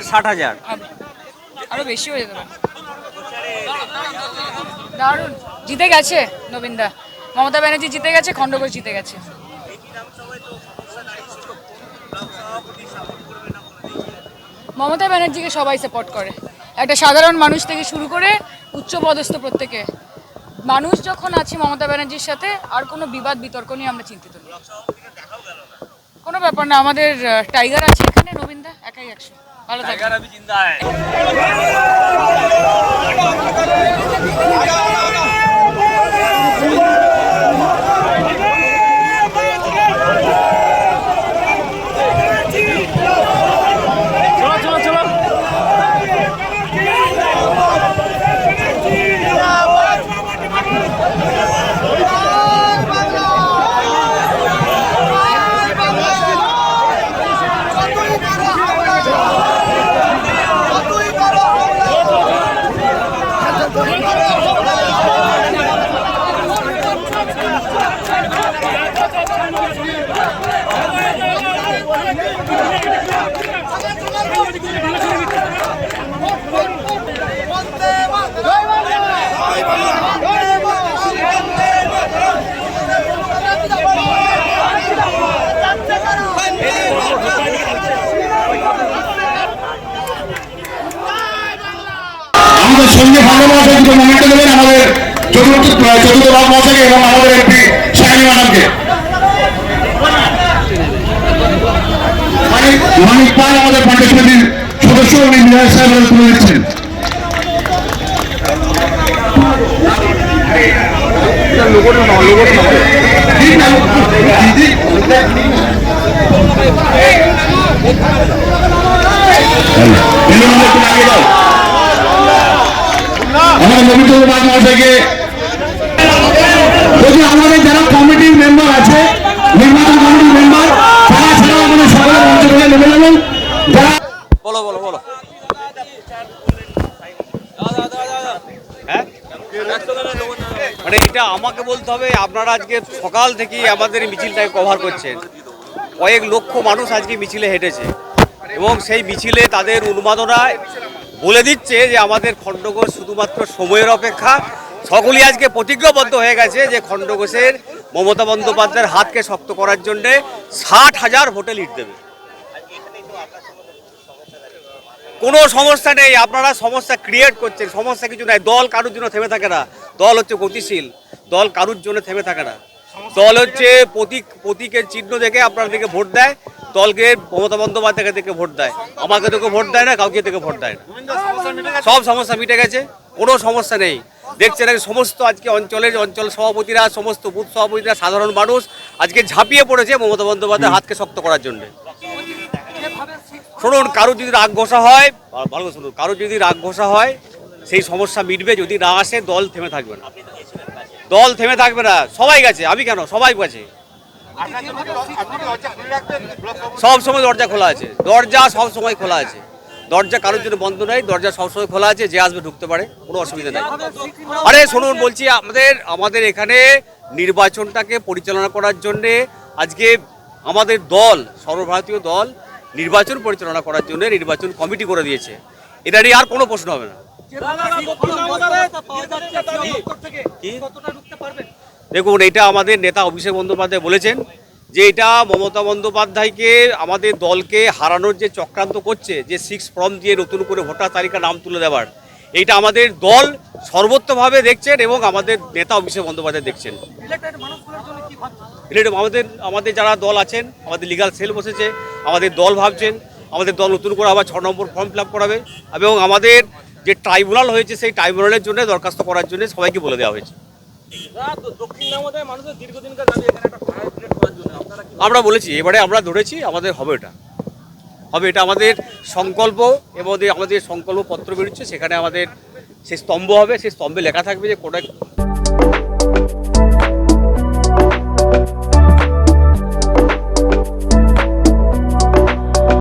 Target 60,000। আরো বেশি হয়ে যেতে পারে। দারুণ, জিতে গেছে নবীনদা। মমতা ব্যানার্জি জিতে গেছে, খণ্ডঘোষ জিতে গেছে। মমতা ব্যানার্জিকে সবাই সাপোর্ট করে, একটা সাধারণ মানুষ থেকে শুরু করে উচ্চপদস্থ প্রত্যেকে। মানুষ যখন আছে মমতা ব্যানার্জির সাথে, আর কোনো বিবাদ বিতর্ক নিয়ে আমরা চিন্তিত নই। কোনো ব্যাপার না, আমাদের টাইগার আছে এখানে, নবীনদা একাই 100। ভালো থাকবেন। আমাদের সঙ্গে ভালো মহাশয় দুটো মোমেন্টে দেবেন আমাদের চতুর্থ বাবু মহাশয়কে এবং আমাদের এমপি শাহিনী ম্যাডামকে। মানিক পাল আমাদের পান্ডে সমিতির সদস্য, উনি বিধায়ক সাহেব তুলে দিচ্ছেন। আমাদের নবীনচন্দ্র পাল মহাশয়কে, আমাদের যারা কমিটির মেম্বার আছে, নির্বাচন কমিটির মেম্বার, তারা ছাড়াও আমাদের সকলে মঞ্চ থেকে নেমে যাবেন। যারা বলো বলো বলো। হ্যাঁ, মানে এটা আমাকে বলতে হবে, আপনারা আজকে সকাল থেকেই আমাদের মিছিলটাকে কভার করছেন। কয়েক লক্ষ মানুষ আজকে মিছিলে হেঁটেছে এবং সেই মিছিলে তাদের উন্মাদনায় বলে দিচ্ছে যে আমাদের খণ্ডঘোষ শুধুমাত্র সময়ের অপেক্ষা। সকলেই আজকে প্রতিজ্ঞাবদ্ধ হয়ে গেছে যে খণ্ডঘোষের মমতা বন্দ্যোপাধ্যায়ের হাতকে শক্ত করার জন্যে 60,000 ভোটে লিড দেবে। কোনো সমস্যা নেই, আপনারা সমস্যা ক্রিয়েট করছেন। সমস্যা কিছু নাই, দল কারুর জন্য থেমে থাকে না। দল হচ্ছে গতিশীল, দল কারুর জন্য থেমে থাকে না। দল হচ্ছে প্রতীকের চিহ্ন দেখে আপনাদেরকে ভোট দেয়। দলকে মমতা বন্দ্যোপাধ্যায়কে দেখে ভোট দেয়, আমাকে দেখে ভোট দেয় না, কাউকে দেখে ভোট দেয় না। সব সমস্যা মিটে গেছে, কোনো সমস্যা নেই। দেখছেন সমস্ত আজকে অঞ্চল সভাপতিরা, সমস্ত বুথ সভাপতিরা, সাধারণ মানুষ আজকে ঝাঁপিয়ে পড়েছে মমতা বন্দ্যোপাধ্যায়ের হাতকে শক্ত করার জন্য। শুনুন, কারোর যদি রাগ ঘোষা হয়, ভালো শুনুন, কারোর যদি রাগ ঘোষা হয় সেই সমস্যা মিটবে। যদি না আসে দল থেমে থাকবে না, দল থেমে থাকবে না। সবাই গেছে, আমি কেন, সবাই গেছে। সব সময় দরজা খোলা আছে, দরজা সব সময় খোলা আছে। দরজা কারোর জন্য বন্ধ নয়, দরজা সবসময় খোলা আছে, যে আসবে ঢুকতে পারে, কোনো অসুবিধা নেই। আরে শুনুন, বলছি আমাদের এখানে নির্বাচনটাকে পরিচালনা করার জন্যে আজকে আমাদের দল, সর্বভারতীয় দল, নির্বাচন পরিচালনা করার জন্য নির্বাচন কমিটি করে দিয়েছে। এটা নিয়ে আর কোনো প্রশ্ন হবে না। দেখুন, এটা আমাদের নেতা অভিষেক বন্দ্যোপাধ্যায় বলেছেন যে এটা মমতা বন্দ্যোপাধ্যায়কে, আমাদের দলকে হারানোর যে চক্রান্ত করছে, যে 6 ফর্ম দিয়ে নতুন করে ভোটার তালিকা নাম তুলে দেওয়ার, এইটা আমাদের দল সর্বত্রভাবে দেখছেন এবং আমাদের নেতা অভিষেক বন্দ্যোপাধ্যায় দেখছেন। আমাদের যারা দল আছেন, আমাদের লিগাল সেল বসেছে, আমাদের দল ভাবছেন আমাদের দল নতুন করে আবার 6 নম্বর ফর্ম ফিল আপ করাবে এবং আমাদের যে ট্রাইব্যুনাল হয়েছে সেই ট্রাইব্যুনালের জন্য দরখাস্ত করার জন্য সবাইকে বলে দেওয়া হয়েছে। আমরা বলেছি, এবারে আমরা ধরেছি, আমাদের হবে, এটা আমাদের সংকল্প এবং আমাদের সংকল্পপত্র বেরোচ্ছে, সেখানে আমাদের সেই স্তম্ভ হবে, সেই স্তম্ভে লেখা থাকবে যে কোটা